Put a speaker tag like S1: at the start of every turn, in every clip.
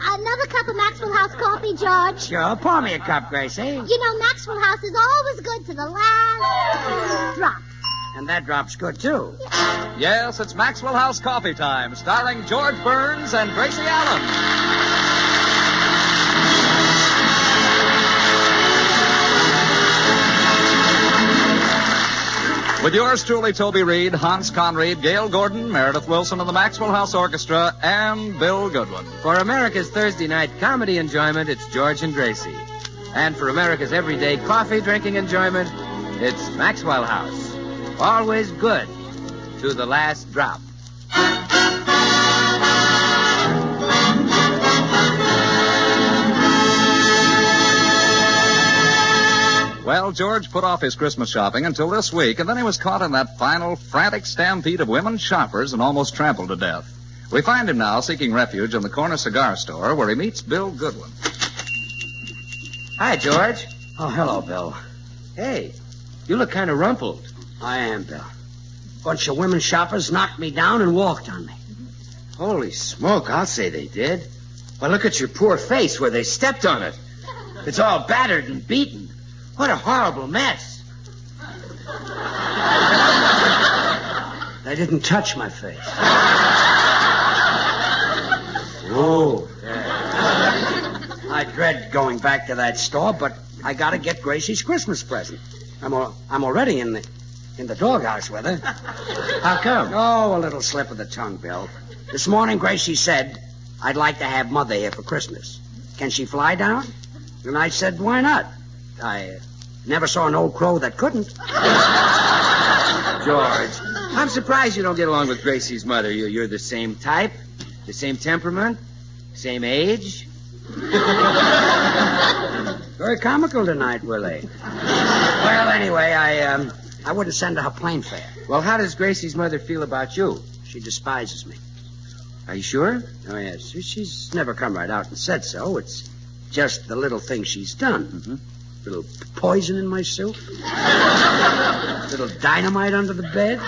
S1: Another cup of Maxwell House coffee, George?
S2: Sure, pour me a cup, Gracie.
S1: You know, Maxwell House is always good to the last drop.
S2: And that drop's good, too.
S3: Yes, it's Maxwell House Coffee Time, starring George Burns and Gracie Allen. With yours truly, Toby Reed, Hans Conried, Gail Gordon, Meredith Wilson of the Maxwell House Orchestra, and Bill Goodwin.
S4: For America's Thursday night comedy enjoyment, it's George and Gracie. And for America's everyday coffee drinking enjoyment, it's Maxwell House. Always good to the last drop.
S3: Well, George put off his Christmas shopping until this week, and then he was caught in that final frantic stampede of women shoppers and almost trampled to death. We find him now seeking refuge in the corner cigar store where he meets Bill Goodwin.
S4: Hi, George.
S2: Oh, hello, Bill.
S4: Hey, you look kind of rumpled.
S2: I am, Bill. Bunch of women shoppers knocked me down and walked on me.
S4: Holy smoke, I'll say they did. Well, look at your poor face where they stepped on it. It's all battered and beaten. What a horrible mess.
S2: They didn't touch my face.
S4: Oh.
S2: I dread going back to that store, but I gotta get Gracie's Christmas present. I'm already in the doghouse with her.
S4: How come?
S2: Oh, a little slip of the tongue, Bill. This morning, Gracie said, I'd like to have Mother here for Christmas. Can she fly down? And I said, why not? I never saw an old crow that couldn't.
S4: George, I'm surprised you don't get along with Gracie's mother. You're the same type, the same temperament, same age.
S2: Very comical tonight, Willie. Well, anyway, I wouldn't send her plane fare.
S4: Well, how does Gracie's mother feel about you?
S2: She despises me.
S4: Are you sure?
S2: Oh, yes. She's never come right out and said so. It's just the little things she's done.
S4: Mm-hmm.
S2: Little poison in my soup. Little dynamite under the bed.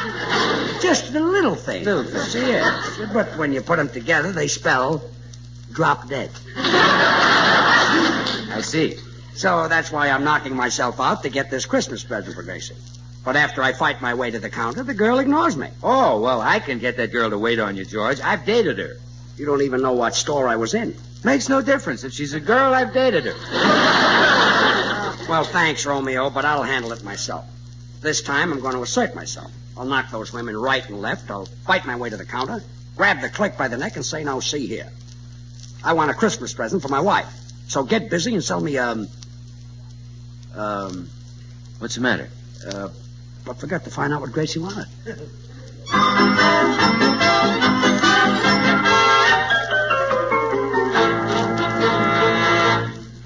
S2: Just the little things.
S4: Little things.
S2: Yes. But when you put them together, they spell drop dead.
S4: I see.
S2: So that's why I'm knocking myself out to get this Christmas present for Gracie. But after I fight my way to the counter, the girl ignores me.
S4: Oh, well, I can get that girl to wait on you, George. I've dated her.
S2: You don't even know what store I was in.
S4: Makes no difference. If she's a girl, I've dated her.
S2: Well, thanks, Romeo, but I'll handle it myself. This time, I'm going to assert myself. I'll knock those women right and left. I'll fight my way to the counter, grab the clerk by the neck, and say, now, see here. I want a Christmas present for my wife. So get busy and sell me,
S4: What's the matter?
S2: I forgot to find out what Gracie wanted.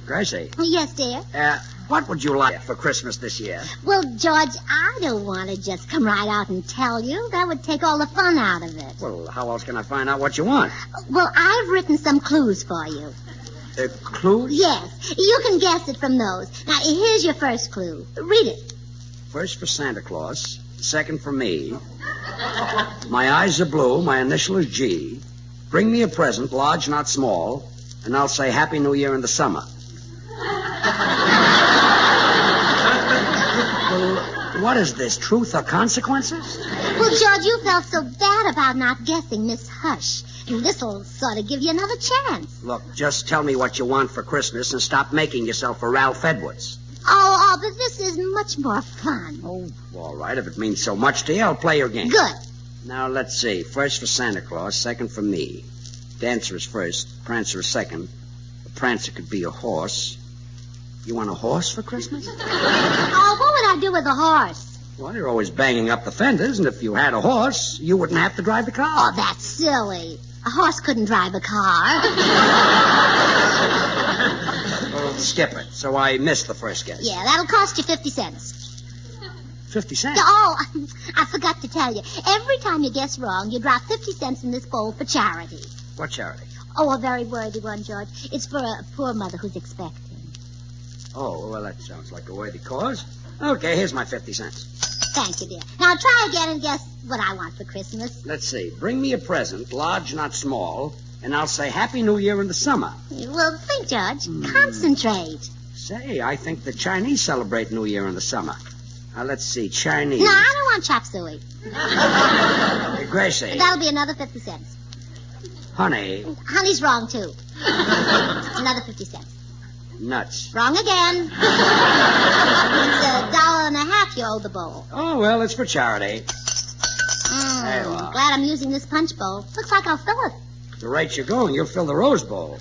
S2: Gracie.
S1: Yes, dear?
S2: What would you like for Christmas this year?
S1: Well, George, I don't want to just come right out and tell you. That would take all the fun out of it.
S2: Well, how else can I find out what you want?
S1: Well, I've written some clues for you.
S2: Clues?
S1: Yes, you can guess it from those. Now, here's your first clue. Read it.
S2: First for Santa Claus, second for me. My eyes are blue, my initial is G. Bring me a present, large, not small, and I'll say Happy New Year in the summer. Well, what is this, truth or consequences?
S1: Well, George, you felt so bad about not guessing Miss Hush. And this'll sort of give you another chance.
S2: Look, just tell me what you want for Christmas and stop making yourself a Ralph Edwards.
S1: Oh, but this is much more fun.
S2: Oh, all right. If it means so much to you, I'll play your game.
S1: Good.
S2: Now, let's see. First for Santa Claus, second for me. Dancer is first, Prancer is second. The Prancer could be a horse. You want a horse for Christmas?
S1: Oh, what would I do with a horse?
S2: Well, you're always banging up the fenders, and if you had a horse, you wouldn't have to drive the car.
S1: Oh, that's silly. A horse couldn't drive a car.
S2: Well, skip it. So I missed the first guess.
S1: Yeah, that'll cost you 50 cents.
S2: 50 cents?
S1: Oh, I forgot to tell you. Every time you guess wrong, you drop 50 cents in this bowl for charity.
S2: What charity?
S1: Oh, a very worthy one, George. It's for a poor mother who's expecting.
S2: Oh, well, that sounds like a worthy cause. Okay, here's my 50 cents.
S1: Thank you, dear. Now try again and guess what I want for Christmas.
S2: Let's see. Bring me a present, large, not small, And I'll say Happy New Year in the summer.
S1: Well, think, George. Concentrate.
S2: Say, I think the Chinese celebrate New Year in the summer. Now, let's see, Chinese.
S1: No, I don't want chop suey.
S2: Hey, Gracie.
S1: That'll be another 50 cents.
S2: Honey.
S1: Honey's wrong, too. Another 50 cents.
S2: Nuts.
S1: Wrong again. It's $1.50 you owe the bowl.
S2: Oh, well, it's for charity. There you are.
S1: Glad I'm using this punch bowl. Looks like I'll fill it.
S2: The rate you're going, you'll fill the Rose Bowl.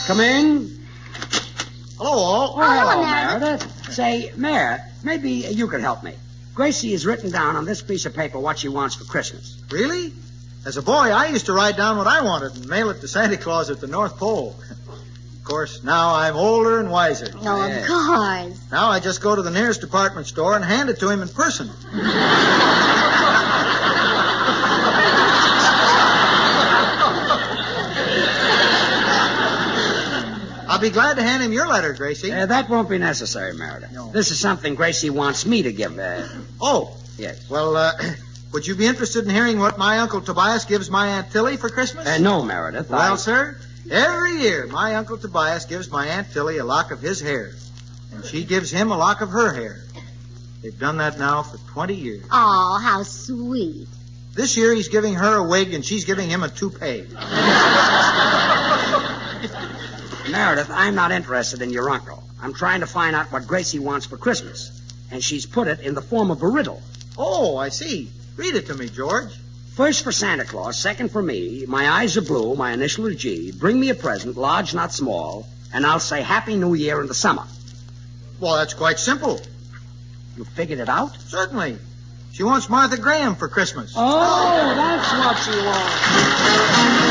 S2: Come in.
S5: Hello, all.
S2: Oh, hello,
S1: Meredith.
S2: Meredith. Say, Mayor, maybe you could help me. Gracie has written down on this piece of paper what she wants for Christmas.
S5: Really? As a boy, I used to write down what I wanted and mail it to Santa Claus at the North Pole. Of course, now I'm older and wiser.
S1: Oh, of course.
S5: Now I just go to the nearest department store and hand it to him in person. I'll be glad to hand him your letter, Gracie.
S2: That won't be necessary, Meredith.
S5: No.
S2: This is something Gracie wants me to give.
S5: Oh.
S2: Yes.
S5: Well, would you be interested in hearing what my Uncle Tobias gives my Aunt Tilly for Christmas?
S2: No, Meredith.
S5: Well, sir, every year my Uncle Tobias gives my Aunt Tilly a lock of his hair, and she gives him a lock of her hair. They've done that now for 20 years.
S1: Oh, how sweet.
S5: This year he's giving her a wig, and she's giving him a toupee.
S2: Meredith, I'm not interested in your uncle. I'm trying to find out what Gracie wants for Christmas. And she's put it in the form of a riddle.
S5: Oh, I see. Read it to me, George.
S2: First for Santa Claus, second for me. My eyes are blue, my initial is G. Bring me a present, large, not small. And I'll say Happy New Year in the summer.
S5: Well, that's quite simple.
S2: You figured it out?
S5: Certainly. She wants Martha Graham for Christmas.
S2: Oh, that's what she wants.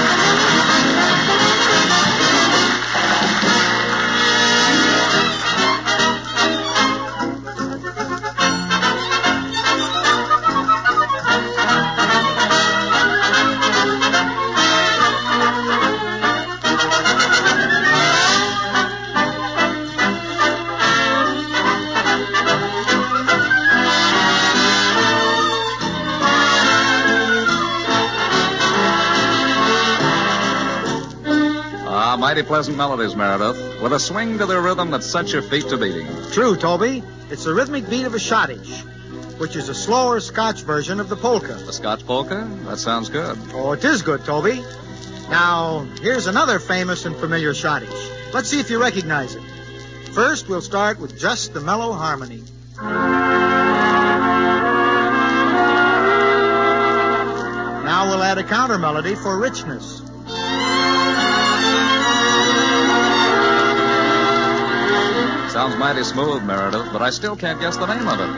S3: Mighty pleasant melodies, Meredith, with a swing to their rhythm that sets your feet to beating.
S5: True, Toby. It's the rhythmic beat of a schottische, which is a slower Scotch version of the polka.
S3: The Scotch polka? That sounds good.
S5: Oh, it is good, Toby. Now, here's another famous and familiar schottische. Let's see if you recognize it. First, we'll start with just the mellow harmony. Now we'll add a counter melody for richness.
S3: Sounds mighty smooth, Meredith, but I still can't guess the name of it.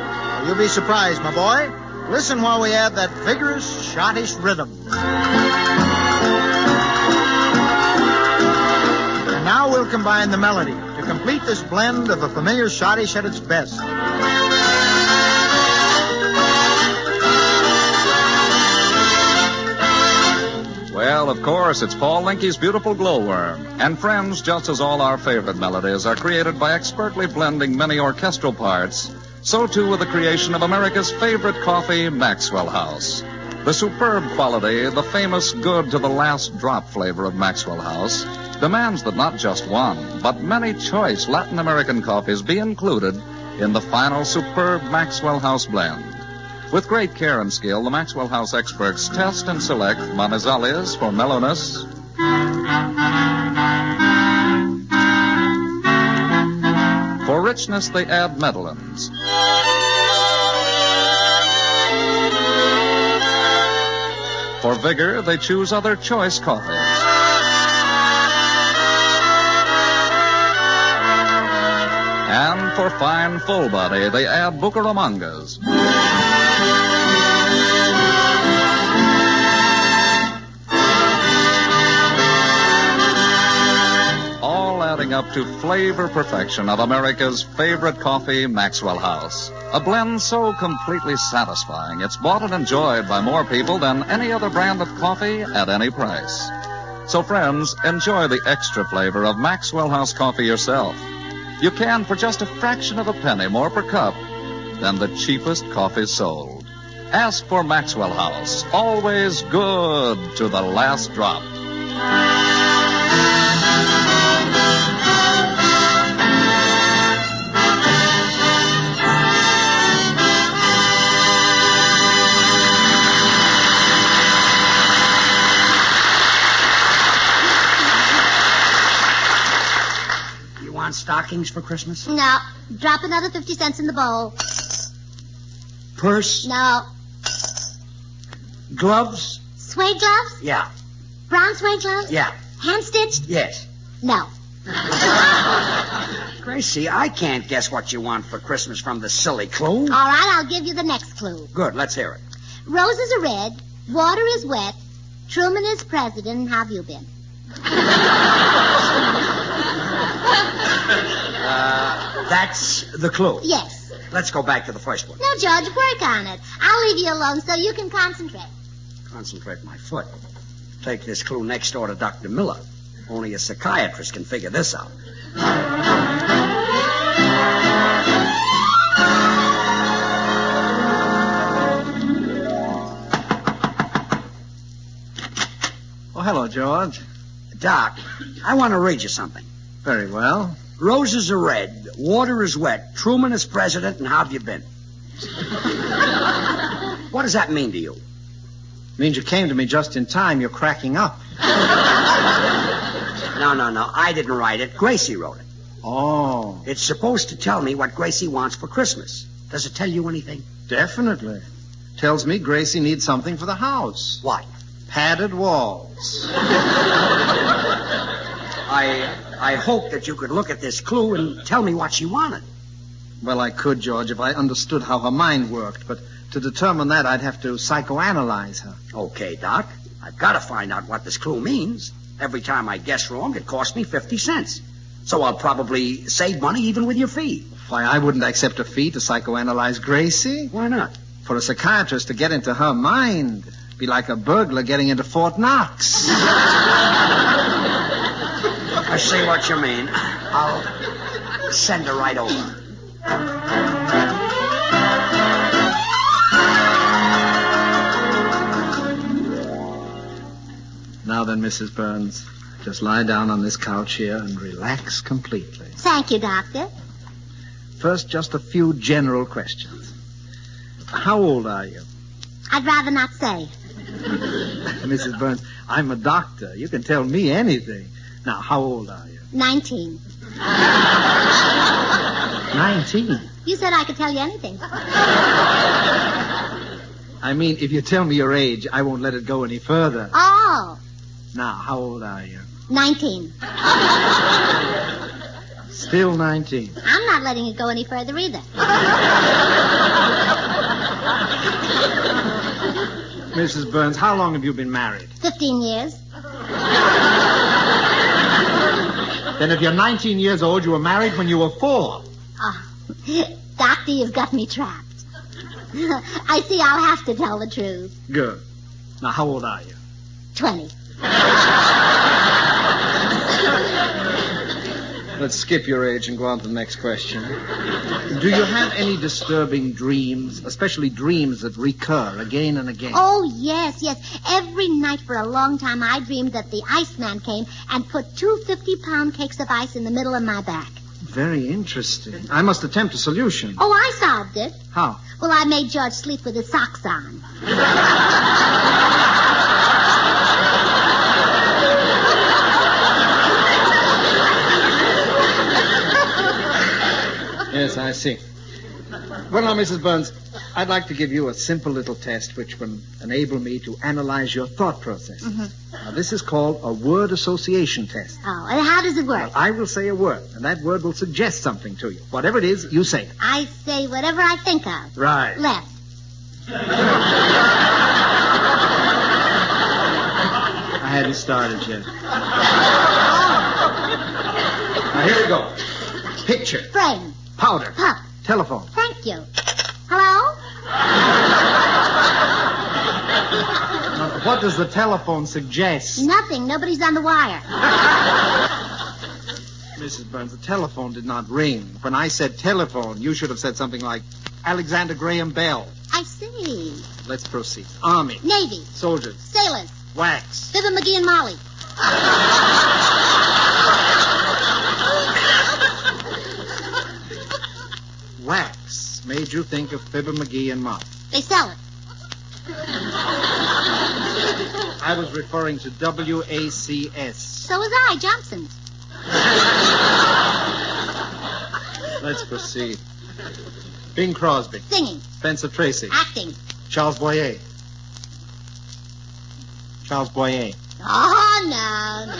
S5: You'll be surprised, my boy. Listen while we add that vigorous schottish rhythm. And now we'll combine the melody to complete this blend of a familiar schottish at its best.
S3: Well, of course, it's Paul Linke's Beautiful Glowworm. And friends, just as all our favorite melodies are created by expertly blending many orchestral parts, so too with the creation of America's favorite coffee, Maxwell House. The superb quality, the famous good to the last drop flavor of Maxwell House, demands that not just one, but many choice Latin American coffees be included in the final superb Maxwell House blend. With great care and skill, the Maxwell House experts test and select Manizales for mellowness, for richness, they add Medellins. For vigor, they choose other choice coffees. And for fine full body, they add Bucaramangas. All adding up to flavor perfection of America's favorite coffee, Maxwell House. A blend so completely satisfying, it's bought and enjoyed by more people than any other brand of coffee at any price. So friends, enjoy the extra flavor of Maxwell House coffee yourself. You can for just a fraction of a penny more per cup than the cheapest coffee sold. Ask for Maxwell House. Always good to the last drop.
S2: You want stockings for Christmas?
S1: No. Drop another 50 cents in the bowl.
S2: Purse?
S1: No.
S2: Gloves?
S1: Suede gloves?
S2: Yeah.
S1: Brown suede gloves?
S2: Yeah.
S1: Hand-stitched?
S2: Yes.
S1: No.
S2: Gracie, I can't guess what you want for Christmas from the silly clue.
S1: All right, I'll give you the next clue.
S2: Good, let's hear it.
S1: Roses are red, water is wet, Truman is president, and how have you been?
S2: That's the clue.
S1: Yes.
S2: Let's go back to the first one.
S1: No, George, work on it. I'll leave you alone so you can concentrate.
S2: Concentrate my foot. Take this clue next door to Dr. Miller. Only a psychiatrist can figure this out.
S5: Oh, hello, George.
S2: Doc, I want to read you something.
S5: Very well.
S2: Roses are red, water is wet, Truman is president, and how have you been? What does that mean to you?
S5: Means you came to me just in time. You're cracking up.
S2: No. I didn't write it. Gracie wrote it.
S5: Oh,
S2: It's supposed to tell me what Gracie wants for Christmas. Does it tell you anything?
S5: definitely. Tells me Gracie needs something for the house.
S2: What?
S5: Padded walls.
S2: I hope that you could look at this clue and tell me what she wanted.
S5: Well, I could, George, if I understood how her mind worked. But to determine that, I'd have to psychoanalyze her.
S2: Okay, Doc. I've got to find out what this clue means. Every time I guess wrong, it costs me 50 cents. So I'll probably save money even with your fee.
S5: Why, I wouldn't accept a fee to psychoanalyze Gracie.
S2: Why not?
S5: For a psychiatrist to get into her mind, be like a burglar getting into Fort Knox.
S2: I see what you mean. I'll send her right over.
S5: Now then, Mrs. Burns, just lie down on this couch here and relax completely.
S1: Thank you, Doctor.
S5: First, just a few general questions. How old are you?
S1: I'd rather not say.
S5: Mrs. Burns, I'm a doctor. You can tell me anything. Now, how old are you?
S1: 19.
S5: 19.
S1: You said I could tell you anything.
S5: I mean, if you tell me your age, I won't let it go any further.
S1: Oh,
S5: Now, how old are you?
S1: 19.
S5: Still 19.
S1: I'm not letting it go any further either.
S5: Mrs. Burns, how long have you been married?
S1: 15 years.
S5: Then if you're 19 years old, you were married when you were 4.
S1: Oh, Doctor, you've got me trapped. I see I'll have to tell the truth.
S5: Good. Now, how old are you?
S1: 20.
S5: Let's skip your age and go on to the next question. Do you have any disturbing dreams, especially dreams that recur again and again?
S1: Oh, yes. Every night for a long time, I dreamed that the Iceman came and put 2 50-pound cakes of ice in the middle of my back.
S5: Very interesting. I must attempt a solution.
S1: Oh, I solved it.
S5: How?
S1: Well, I made George sleep with his socks on.
S5: Yes, I see. Well, now, Mrs. Burns, I'd like to give you a simple little test which will enable me to analyze your thought process.
S1: Mm-hmm.
S5: Now, this is called a word association test.
S1: Oh, and how does it work?
S5: Well, I will say a word, and that word will suggest something to you. Whatever it is, you say it.
S1: I say whatever I think of.
S5: Right.
S1: Left.
S5: I hadn't started yet. Now, here we go. Picture.
S1: Frame.
S5: Powder.
S1: Pup.
S5: Telephone.
S1: Thank you. Hello?
S5: Now, what does the telephone suggest?
S1: Nothing. Nobody's on the wire.
S5: Mrs. Burns, the telephone did not ring. When I said telephone, you should have said something like Alexander Graham Bell.
S1: I see.
S6: Let's proceed. Army.
S1: Navy.
S6: Soldiers.
S1: Sailors.
S6: Wax.
S1: Fibber McGee and Molly.
S6: Wax made you think of Fibber McGee and Molly.
S1: They sell it.
S6: I was referring to WACS.
S1: So was I, Johnson's.
S6: Let's proceed. Bing Crosby.
S1: Singing.
S6: Spencer Tracy.
S1: Acting.
S6: Charles Boyer. Charles Boyer.
S1: Oh, no.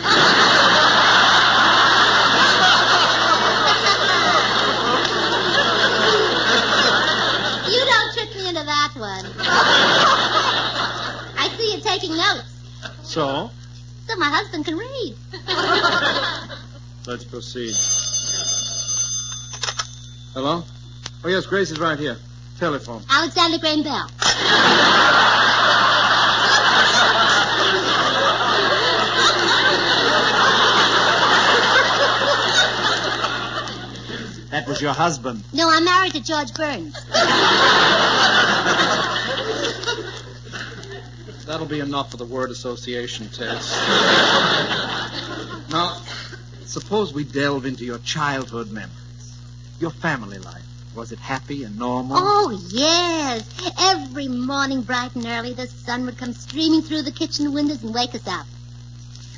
S1: You don't trick me into that one. I see you're taking notes.
S6: So
S1: my husband can read.
S6: let's proceed. Hello? Oh, yes, Grace is right here. Telephone.
S1: Alexander Graham Bell.
S6: That was your husband.
S1: No, I'm married to George Burns.
S6: That'll be enough for the word association test. Now, suppose we delve into your childhood memories. Your family life. Was it happy and normal?
S1: Oh, yes. Every morning, bright and early, the sun would come streaming through the kitchen windows and wake us up.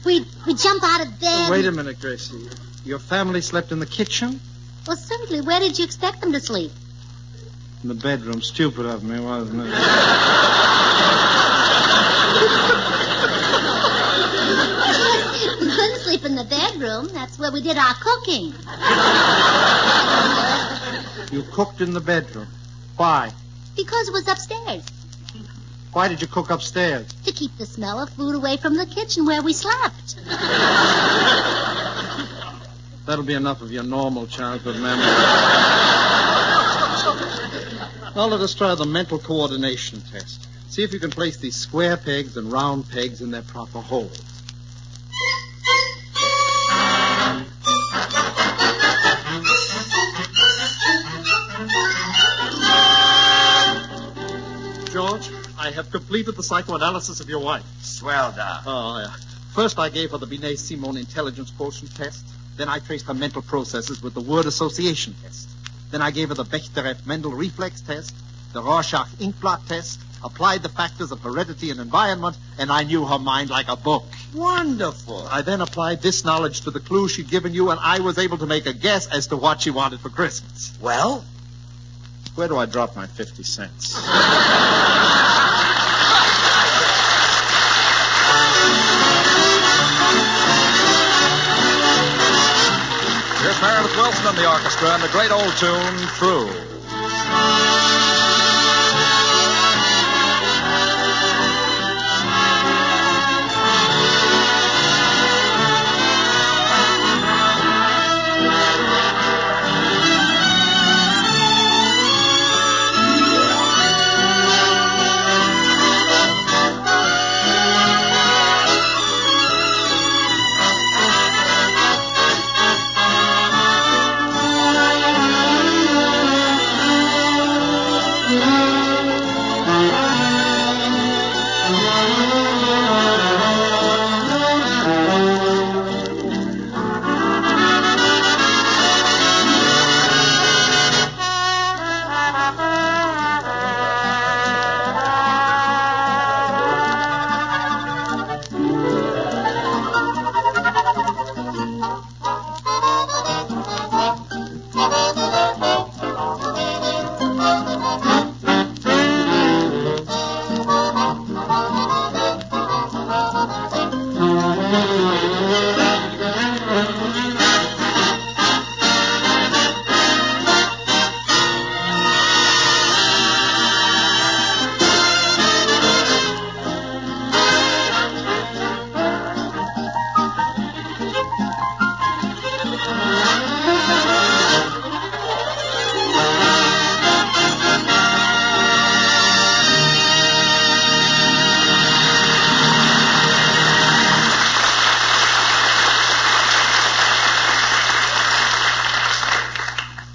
S1: We'd jump out of bed.
S6: Wait a minute, Gracie. Your family slept in the kitchen?
S1: Well, certainly. Where did you expect them to sleep?
S6: In the bedroom. Stupid of me, wasn't it?
S1: We couldn't sleep in the bedroom. That's where we did our cooking.
S6: You cooked in the bedroom. Why?
S1: Because it was upstairs.
S6: Why did you cook upstairs?
S1: To keep the smell of food away from the kitchen where we slept.
S6: That'll be enough of your normal childhood memory. Now let us try the mental coordination test. See if you can place these square pegs and round pegs in their proper holes. George, I have completed the psychoanalysis of your wife.
S2: Swell, Doc.
S6: Oh, yeah. First, I gave her the Binet-Simon intelligence quotient test. Then I traced her mental processes with the word association test. Then I gave her the Bechterew-Mendel reflex test, the Rorschach-Inkblot test, applied the factors of heredity and environment, and I knew her mind like a book.
S2: Wonderful.
S6: I then applied this knowledge to the clue she'd given you, and I was able to make a guess as to what she wanted for Christmas.
S2: Well?
S6: Where do I drop my 50 cents?
S3: Here's Meredith Wilson and the orchestra and the great old tune, True.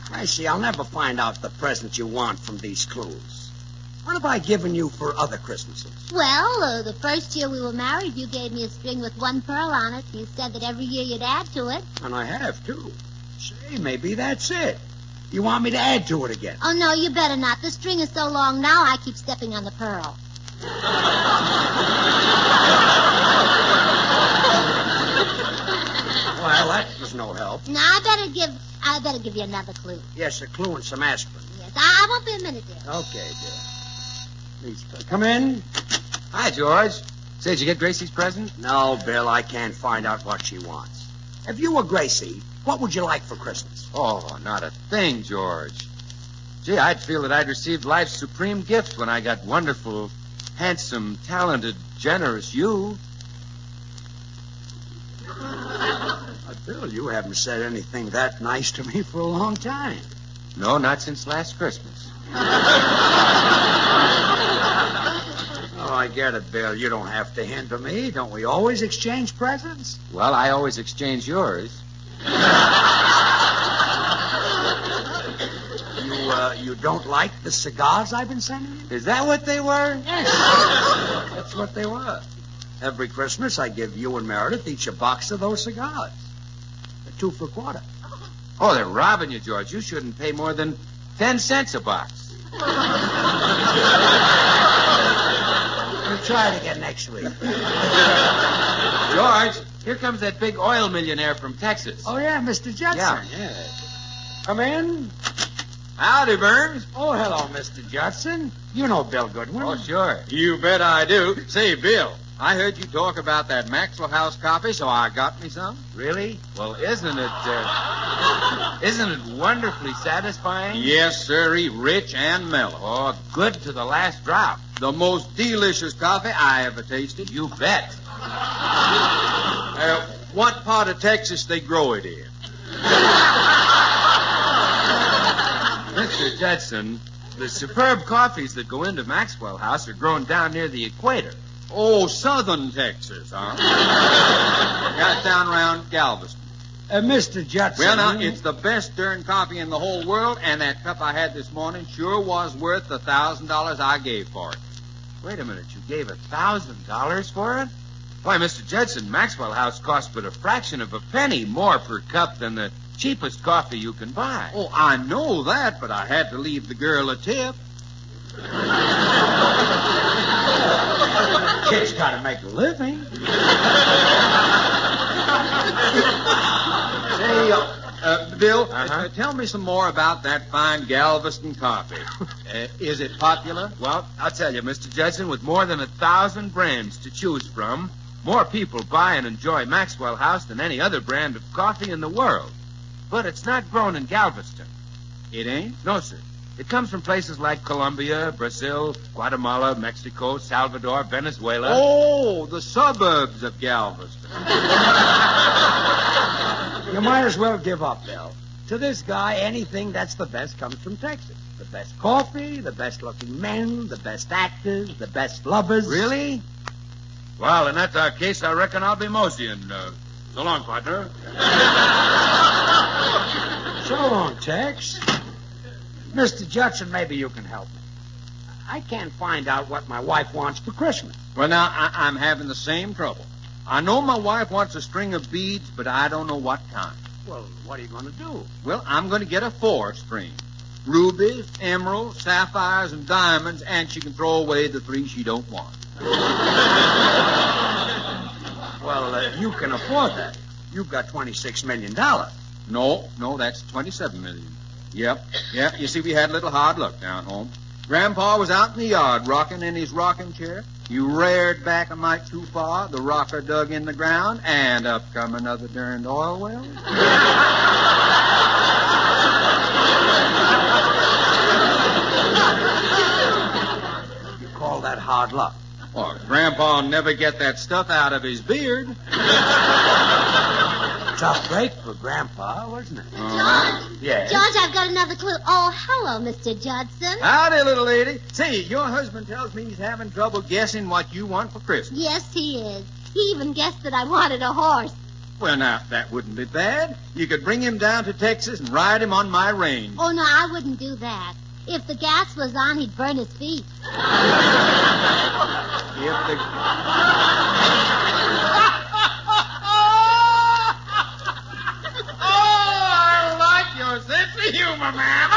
S2: Gracie, I'll never find out the present you want from these clues. What have I given you for other Christmases?
S1: Well, the first year we were married, you gave me a string with one pearl on it. You said that every year you'd add to it.
S2: And I have, too. Say, maybe that's it. You want me to add to it again?
S1: Oh, no, you better not. The string is so long now, I keep stepping on the pearl.
S2: Well, that was no help.
S1: Now, I better give you another clue.
S2: Yes, a clue and some aspirin.
S1: Yes, I won't be a minute, dear.
S2: Okay, dear. Please, come in.
S4: Hi, George. Say, did you get Gracie's present?
S2: No, Bill, I can't find out what she wants. If you were Gracie, what would you like for Christmas?
S4: Oh, not a thing, George. Gee, I'd feel that I'd received life's supreme gift when I got wonderful, handsome, talented, generous you.
S2: Bill, you haven't said anything that nice to me for a long time.
S4: No, not since last Christmas.
S2: Oh, I get it, Bill. You don't have to hinder me. Don't we always exchange presents?
S4: Well, I always exchange yours.
S2: You don't like the cigars I've been sending you?
S4: Is that what they were?
S2: Yes. That's what they were. Every Christmas, I give you and Meredith each a box of those cigars. They're 2 for $1.
S4: Oh, they're robbing you, George. You shouldn't pay more than 10 cents a box.
S2: We'll try it again next week.
S4: George, here comes that big oil millionaire from Texas.
S2: Oh, yeah, Mr. Judson.
S4: Yeah.
S2: Come in.
S4: Howdy, Burns.
S2: Oh, hello, Mr. Judson. You know Bill Goodwin.
S4: Oh, sure.
S7: You bet I do. Say, Bill, I heard you talk about that Maxwell House coffee, so I got me some.
S4: Really? Well, isn't it wonderfully satisfying?
S7: Yes, sirree, rich and mellow.
S4: Oh, good to the last drop.
S7: The most delicious coffee I ever tasted.
S4: You bet.
S7: What part of Texas they grow it in?
S4: Mr. Judson, the superb coffees that go into Maxwell House are grown down near the equator.
S7: Oh, southern Texas, huh? Got down around Galveston.
S2: Mr. Judson.
S7: Well, now, it's the best darn coffee in the whole world, and that cup I had this morning sure was worth the $1,000 I gave for it.
S4: Wait a minute, you gave $1,000 for it? Why, Mr. Judson, Maxwell House costs but a fraction of a penny more per cup than the cheapest coffee you can buy.
S7: Oh, I know that, but I had to leave the girl a tip.
S2: Kid's got to make a living.
S7: Say, Bill, tell me some more about that fine Galveston coffee. Is it popular?
S4: Well, I'll tell you, Mr. Judson, with more than 1,000 brands to choose from, more people buy and enjoy Maxwell House than any other brand of coffee in the world. But it's not grown in Galveston.
S7: It ain't?
S4: No, sir. It comes from places like Colombia, Brazil, Guatemala, Mexico, Salvador, Venezuela.
S7: Oh, the suburbs of Galveston.
S2: You might as well give up, Bill. To this guy, anything that's the best comes from Texas. The best coffee, the best-looking men, the best actors, the best lovers.
S4: Really? Well, in that case, I reckon I'll be moseying. So long, partner.
S2: So long, Tex. Mr. Judson, maybe you can help me. I can't find out what my wife wants for Christmas.
S7: Well, now, I'm having the same trouble. I know my wife wants a string of beads, but I don't know what kind.
S2: Well, what are you going to do?
S7: Well, I'm going to get a 4-string. Rubies, emeralds, sapphires, and diamonds, and she can throw away the 3 she don't want.
S2: Well, you can afford that. You've got $26 million.
S7: No, that's $27 million. Yep. You see, we had a little hard luck down home. Grandpa was out in the yard rocking in his rocking chair. He reared back a mite too far. The rocker dug in the ground, and up come another darned oil well.
S2: You call that hard luck?
S7: Well, Grandpa'll never get that stuff out of his beard.
S2: Tough break for Grandpa, wasn't it?
S1: George?
S2: Yes?
S1: George, I've got another clue. Oh, hello, Mr. Judson.
S7: Howdy, little lady. Say, your husband tells me he's having trouble guessing what you want for Christmas.
S1: Yes, he is. He even guessed that I wanted a horse.
S7: Well, now, that wouldn't be bad. You could bring him down to Texas and ride him on my range.
S1: Oh, no, I wouldn't do that. If the gas was on, he'd burn his feet.
S7: I like your sense of humor, man.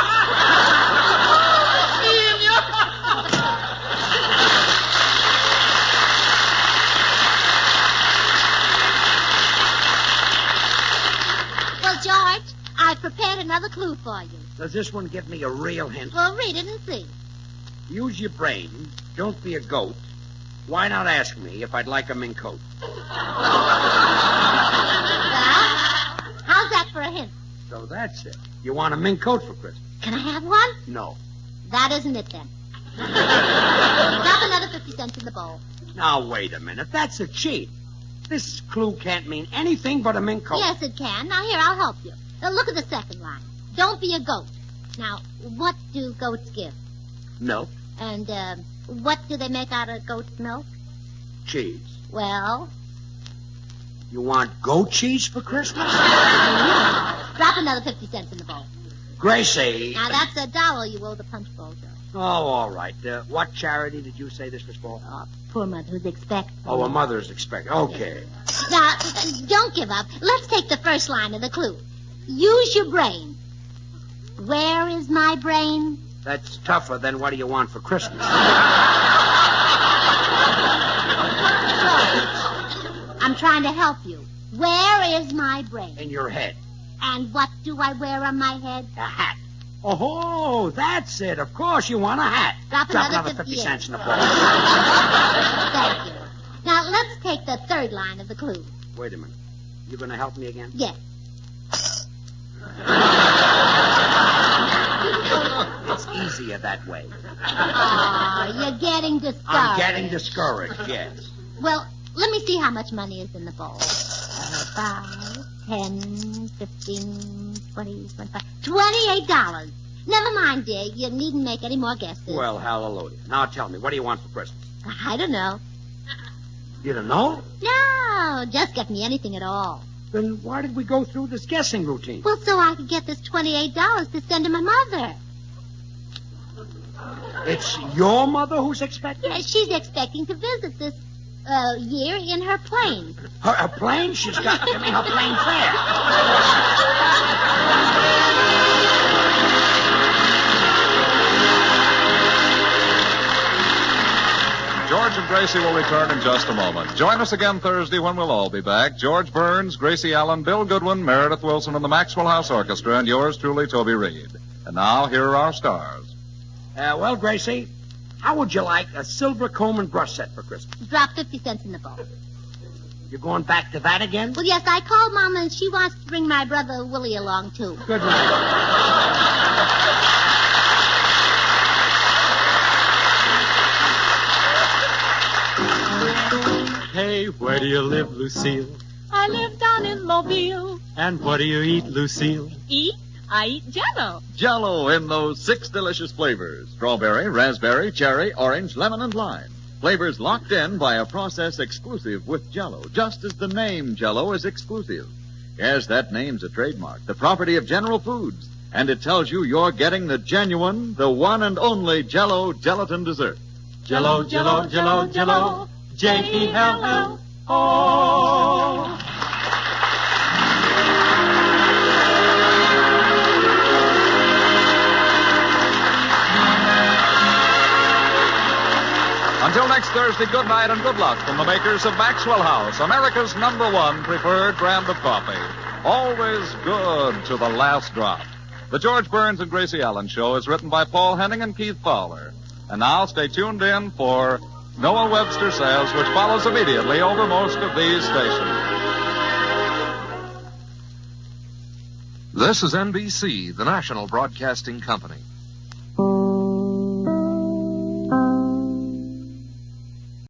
S1: Well, George, I've prepared another clue for you.
S2: Does this one give me a real hint?
S1: Well, read it and see.
S2: Use your brain. Don't be a goat. Why not ask me if I'd like a mink coat?
S1: Well, how's that for a hint?
S2: So that's it. You want a mink coat for Christmas?
S1: Can I have one?
S2: No.
S1: That isn't it, then. Drop another 50 cents in the bowl.
S2: Now, wait a minute. That's a cheat. This clue can't mean anything but a mink coat.
S1: Yes, it can. Now, here, I'll help you. Now, look at the second line. Don't be a goat. Now, what do goats give?
S2: Milk.
S1: And, what do they make out of goat's milk?
S2: Cheese.
S1: Well?
S2: You want goat cheese for Christmas?
S1: Drop another 50 cents in the bowl.
S2: Gracie.
S1: Now, that's $1 you owe the punch bowl, Joe.
S2: Oh, all right. What charity did you say this was for?
S1: Oh, poor mother who's expecting.
S2: Oh, a mother's expecting. Okay.
S1: Now, don't give up. Let's take the first line of the clue. Use your brain. Where is my brain?
S2: That's tougher than what do you want for Christmas?
S1: I'm trying to help you. Where is my brain?
S2: In your head.
S1: And what do I wear on my head?
S2: A hat. Oh, that's it. Of course you want a hat.
S1: Drop another
S2: 50
S1: 58.
S2: cents in the bowl.
S1: Thank you. Now, let's take the third line of the clue.
S2: Wait a minute. You going to help me again?
S1: Yes.
S2: It's easier that way.
S1: Oh, you're getting discouraged.
S2: I'm getting discouraged, yes.
S1: Well, let me see how much money is in the bowl. 5, 10, 15, 20, 25, $28. Never mind, dear. You needn't make any more guesses.
S2: Well, hallelujah. Now tell me, what do you want for Christmas?
S1: I don't know.
S2: You don't know?
S1: No, just get me anything at all.
S2: Then why did we go through this guessing routine?
S1: Well, so I could get this $28 to send to my mother.
S2: It's your mother who's expecting?
S1: Yeah, she's expecting to visit this year in her plane.
S2: Her plane? She's got to give me her plane fare.
S3: George and Gracie will return in just a moment. Join us again Thursday when we'll all be back. George Burns, Gracie Allen, Bill Goodwin, Meredith Wilson, and the Maxwell House Orchestra, and yours truly, Toby Reed. And now, here are our stars.
S2: Well, Gracie, how would you like a silver comb and brush set for Christmas?
S1: Drop 50 cents in the bowl.
S2: You're going back to that again?
S1: Well, yes, I called Mama, and she wants to bring my brother Willie along, too.
S2: Good night.
S8: Hey, where do you live, Lucille?
S9: I live down in Mobile.
S8: And what do you eat, Lucille?
S9: Eat? I eat Jell-O.
S10: Jell-O in those 6 delicious flavors. Strawberry, raspberry, cherry, orange, lemon, and lime. Flavors locked in by a process exclusive with Jell-O, just as the name Jell-O is exclusive. Yes, that name's a trademark, the property of General Foods. And it tells you you're getting the genuine, the one and only Jell-O gelatin dessert.
S8: Jell-O, Jell-O, Jell-O, Jell-O, J-E-L-L-O.
S3: Until next Thursday, good night and good luck from the makers of Maxwell House, America's #1 preferred brand of coffee. Always good to the last drop. The George Burns and Gracie Allen Show is written by Paul Henning and Keith Fowler. And now stay tuned in for Noah Webster Says, which follows immediately over most of these stations.
S11: This is NBC, the national broadcasting company.